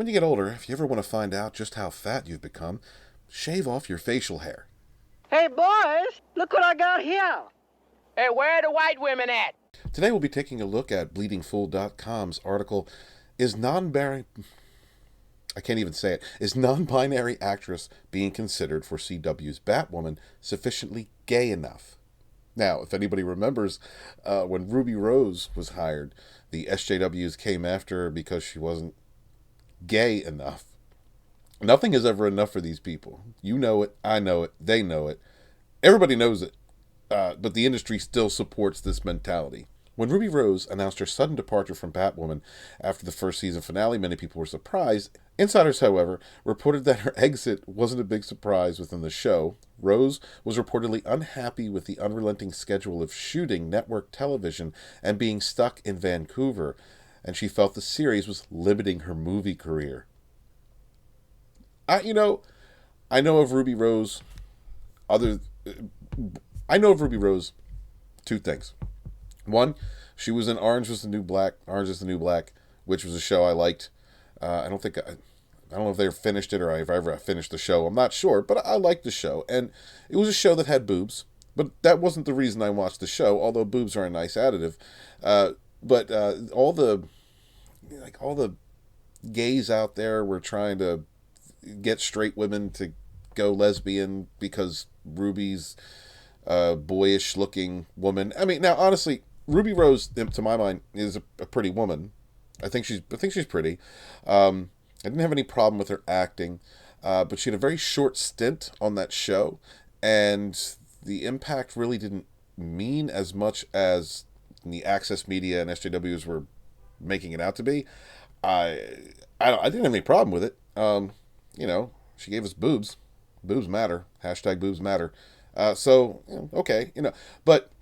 When you get older, if you ever want to find out just how fat you've become, shave off your facial hair. Hey, boys, look what I got here. Hey, where are the white women at? Today we'll be taking a look at bleedingfool.com's article, Is Non-Binary... I can't even say it. Is non-binary actress being considered for CW's Batwoman sufficiently gay enough? Now, if anybody remembers, when Ruby Rose was hired, the SJWs came after her because she wasn't gay enough. Nothing is ever enough for these people. You know it, I know it, they know it. Everybody knows it. But the industry still supports this mentality. When Ruby Rose announced her sudden departure from Batwoman after the first season finale, many people were surprised. Insiders, however, reported that her exit wasn't a big surprise within the show. Rose was reportedly unhappy with the unrelenting schedule of shooting network television and being stuck in Vancouver, and she felt the series was limiting her movie career. I know of Ruby Rose two things. One, she was in Orange is the New Black, which was a show I liked. I don't know if they finished it or if I ever finished the show. I'm not sure, but I liked the show. And it was a show that had boobs, but that wasn't the reason I watched the show, although boobs are a nice additive. But all the gays out there were trying to get straight women to go lesbian because Ruby's boyish looking woman. I mean, now honestly, Ruby Rose, to my mind, is a pretty woman. I think she's pretty. I didn't have any problem with her acting, but she had a very short stint on that show, and the impact really didn't mean as much as the Access Media and SJWs were making it out to be. I didn't have any problem with it. She gave us boobs. Boobs matter. Hashtag boobs matter. Okay, but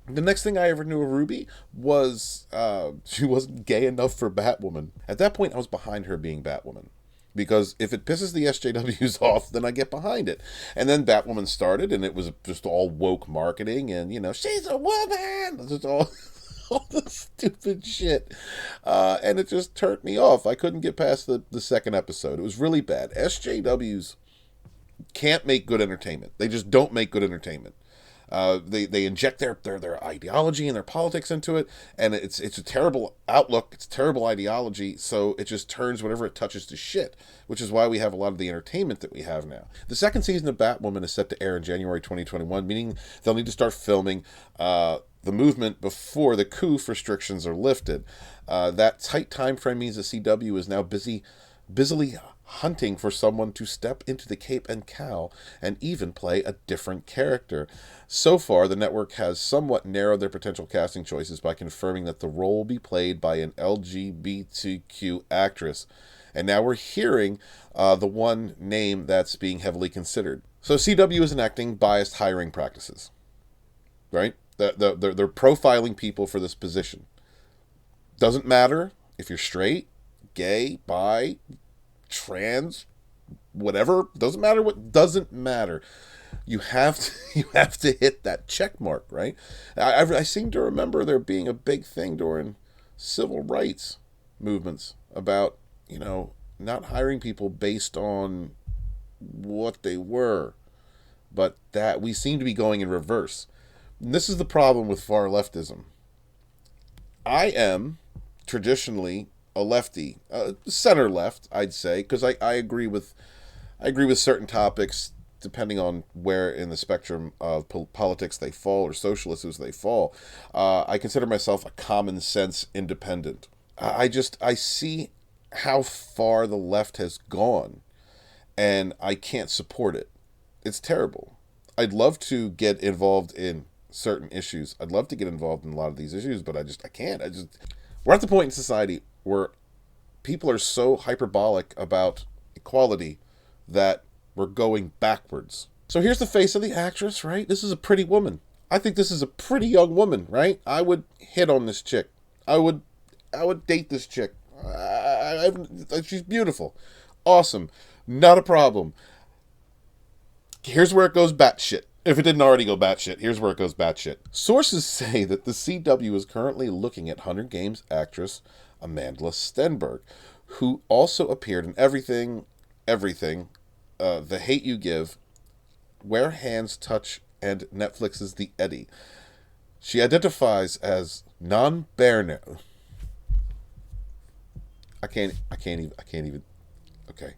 the next thing I ever knew of Ruby was she wasn't gay enough for Batwoman. At that point, I was behind her being Batwoman. Because if it pisses the SJWs off, then I get behind it. And then Batwoman started, and it was just all woke marketing, and, she's a woman! It's just all the stupid shit. And it just turned me off. I couldn't get past the second episode. It was really bad. SJWs can't make good entertainment. They just don't make good entertainment. They inject their ideology and their politics into it, and it's a terrible outlook. It's a terrible ideology, so it just turns whatever it touches to shit, which is why we have a lot of the entertainment that we have now. The second season of Batwoman is set to air in January 2021, meaning they'll need to start filming the movement before the COOF restrictions are lifted. That tight time frame means the CW is now busily hunting for someone to step into the cape and cowl and even play a different character. So far, the network has somewhat narrowed their potential casting choices by confirming that the role will be played by an LGBTQ actress. And now we're hearing the one name that's being heavily considered. So CW is enacting biased hiring practices, right? They're profiling people for this position. Doesn't matter if you're straight, gay, bi, trans, whatever. Doesn't matter. You have to hit that check mark, right? I seem to remember there being a big thing during civil rights movements about, not hiring people based on what they were, but that we seem to be going in reverse. And this is the problem with far leftism. I am traditionally a lefty, center left, I'd say, because I agree with certain topics depending on where in the spectrum of politics they fall or socialists they fall. I consider myself a common sense independent. I see how far the left has gone, and I can't support it. It's terrible. I'd love to get involved in certain issues. I'd love to get involved in a lot of these issues, but I can't. We're at the point in society where people are so hyperbolic about equality that we're going backwards. So here's the face of the actress, right? This is a pretty woman. I think this is a pretty young woman, right? I would hit on this chick. I would date this chick. She's beautiful. Awesome. Not a problem. Here's where it goes batshit. If it didn't already go batshit, here's where it goes batshit. Sources say that the CW is currently looking at Hunger Games actress Amandla Stenberg, who also appeared in Everything, The Hate You Give, Where Hands Touch, and Netflix's The Eddy. She identifies as non-binary. I can't even. Okay.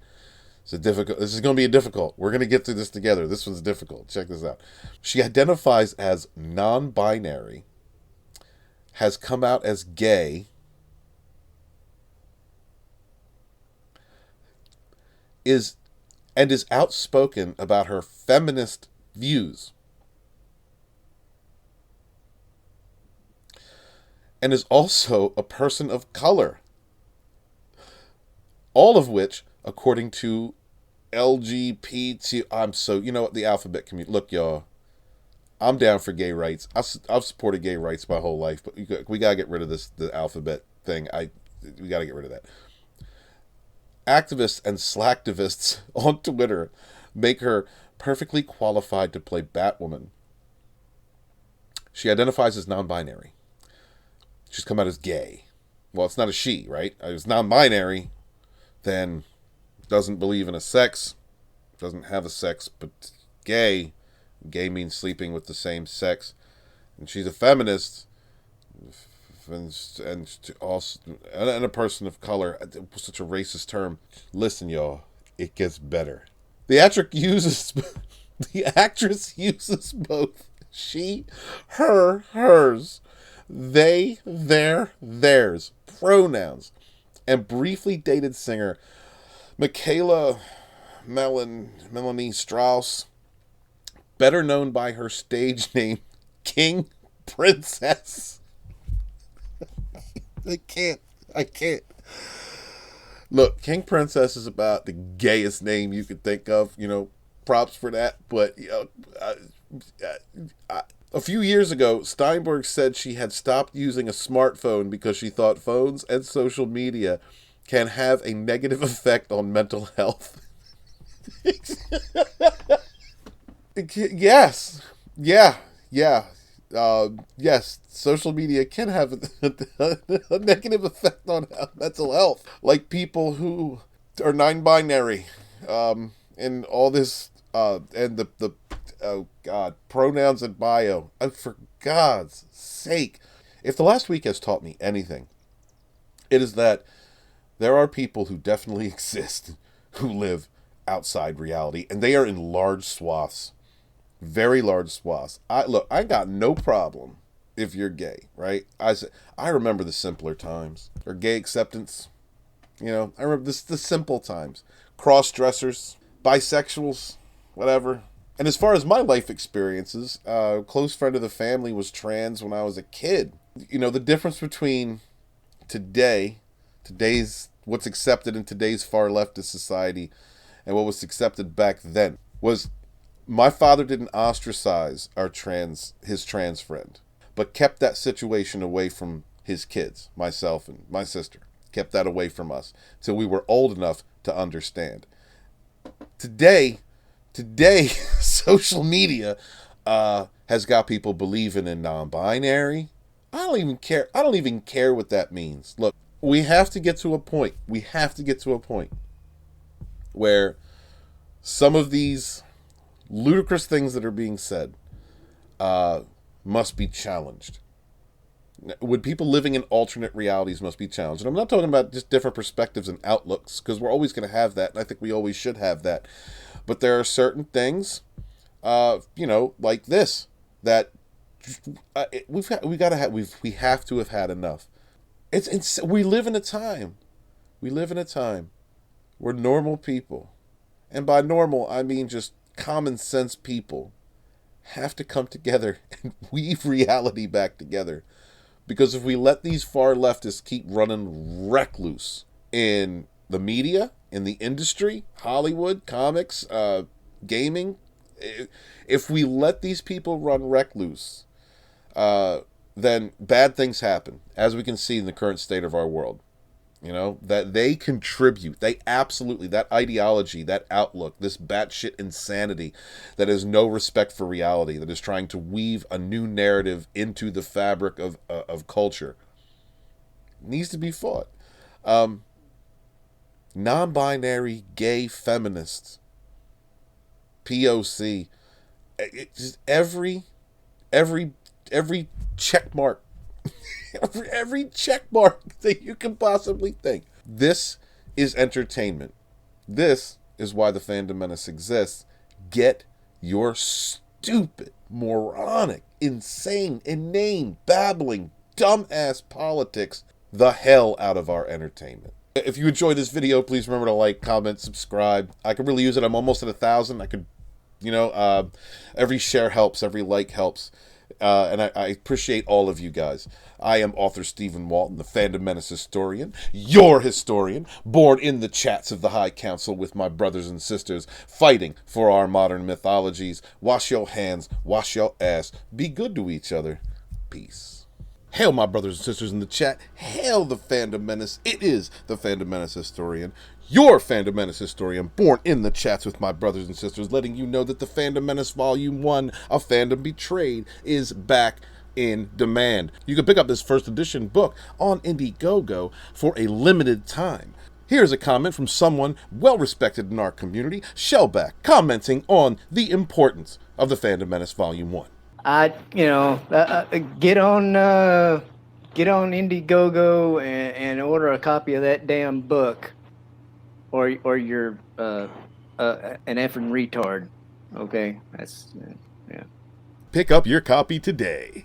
This is going to be difficult. We're going to get through this together. This one's difficult. Check this out. She identifies as non-binary, has come out as gay, is outspoken about her feminist views, and is also a person of color. All of which, according to LGBT, you know what, the alphabet community. Look, y'all, I'm down for gay rights. I've supported gay rights my whole life, but we gotta get rid of the alphabet thing. We gotta get rid of that. Activists and slacktivists on Twitter make her perfectly qualified to play Batwoman. She identifies as non-binary. She's come out as gay. Well, it's not a she, right? It's non-binary, then doesn't believe in a sex, doesn't have a sex, but gay. Gay means sleeping with the same sex. And she's a feminist, and a person of color. Such a racist term. Listen, y'all, it gets better. The actress uses both she, her, hers, they, their, theirs pronouns, and briefly dated singer Melanie Strauss, better known by her stage name King Princess. I can't. Look, King Princess is about the gayest name you could think of. Props for that. But a few years ago, Steinberg said she had stopped using a smartphone because she thought phones and social media can have a negative effect on mental health. Yes. Yeah. Yes, social media can have a negative effect on mental health. Like people who are non-binary, and all this, and the oh God, pronouns and bio. For God's sake. If the last week has taught me anything, it is that there are people who definitely exist who live outside reality, and they are in large swaths. Very large swaths. I got no problem if you're gay, right? I remember the simpler times, or gay acceptance. I remember the simple times. Cross-dressers, bisexuals, whatever. And as far as my life experiences, a close friend of the family was trans when I was a kid. The difference between today's what's accepted in today's far leftist society, and what was accepted back then was, my father didn't ostracize his trans friend, but kept that situation away from his kids, myself and my sister. Kept that away from us till we were old enough to understand. Today, social media has got people believing in non-binary. I don't even care what that means. Look, we have to get to a point where some of these ludicrous things that are being said must be challenged. When people living in alternate realities must be challenged. And I'm not talking about just different perspectives and outlooks, because we're always going to have that, and I think we always should have that. But there are certain things, like this, that we have to have had enough. We live in a time where normal people, and by normal I mean just common sense people, have to come together and weave reality back together. Because if we let these far leftists keep running wreck loose in the media, in the industry, Hollywood, comics, gaming, if we let these people run wreck loose, then bad things happen, as we can see in the current state of our world. That they contribute, that ideology, that outlook, this batshit insanity that has no respect for reality, that is trying to weave a new narrative into the fabric of culture, needs to be fought. non-binary gay feminists, POC. Just every check mark, every check mark that you can possibly think. This is entertainment. This is why the Fandom Menace exists. Get your stupid, moronic, insane, inane, babbling, dumbass politics the hell out of our entertainment. If you enjoyed this video, please remember to like, comment, subscribe. I could really use it. I'm almost at 1,000. I could, every share helps, every like helps. And I appreciate all of you guys. I am author Stephen Walton, the Fandom Menace historian, your historian, born in the chats of the High Council with my brothers and sisters, fighting for our modern mythologies. Wash your hands, wash your ass, be good to each other. Peace. Hail my brothers and sisters in the chat. Hail the Fandom Menace. It is the Fandom Menace historian, your Fandom Menace historian, born in the chats with my brothers and sisters, letting you know that the Fandom Menace Volume 1 of Fandom Betrayed is back in demand. You can pick up this first edition book on Indiegogo for a limited time. Here's a comment from someone well respected in our community, Shellback, commenting on the importance of the Fandom Menace Volume 1. Get on Indiegogo and order a copy of that damn book, or you're an effing retard. Okay, that's yeah. Pick up your copy today.